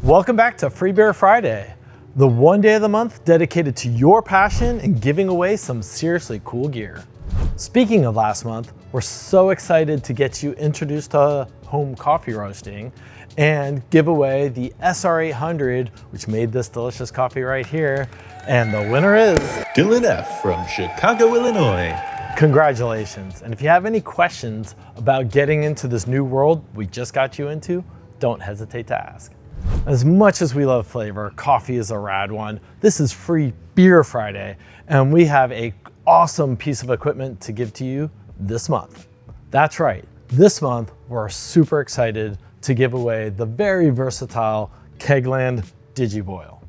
Welcome back to Free Beer Friday, the one day of the month dedicated to your passion and giving away some seriously cool gear. Speaking of last month, we're so excited to get you introduced to home coffee roasting and give away the SR800, which made this delicious coffee right here. And the winner is Dylan F. from Chicago, Illinois. Congratulations. And if you have any questions about getting into this new world we just got you into, don't hesitate to ask. As much as we love flavor, coffee is a rad one. This is Free Beer Friday, and we have an awesome piece of equipment to give to you this month. That's right, this month we're super excited to give away the very versatile Kegland DigiBoil.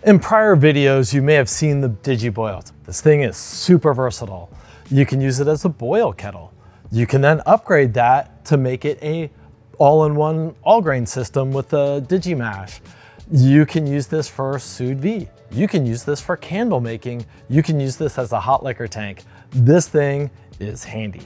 In prior videos, you may have seen the DigiBoil. This thing is super versatile. You can use it as a boil kettle. You can then upgrade that to make it a all-in-one all-grain system with the DigiMash. You can use this for sous vide. You can use this for candle making. You can use this as a hot liquor tank. This thing is handy.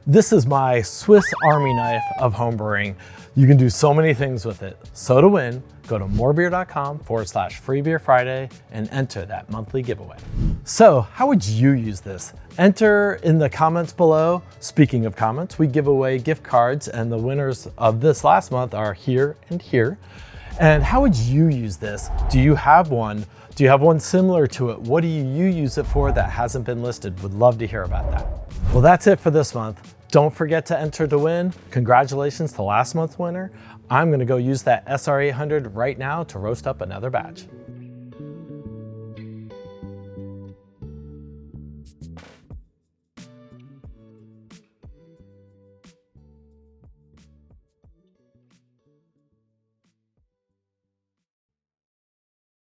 This is my Swiss Army knife of homebrewing. You can do so many things with it. So to win, go to morebeer.com/freebeerfriday and enter that monthly giveaway. So how would you use this? Enter in the comments below. Speaking of comments, we give away gift cards and the winners of this last month are here and here. And how would you use this? Do you have one? Do you have one similar to it? What do you use it for that hasn't been listed? Would love to hear about that. Well, that's it for this month. Don't forget to enter to win. Congratulations to last month's winner. I'm gonna go use that SR800 right now to roast up another batch.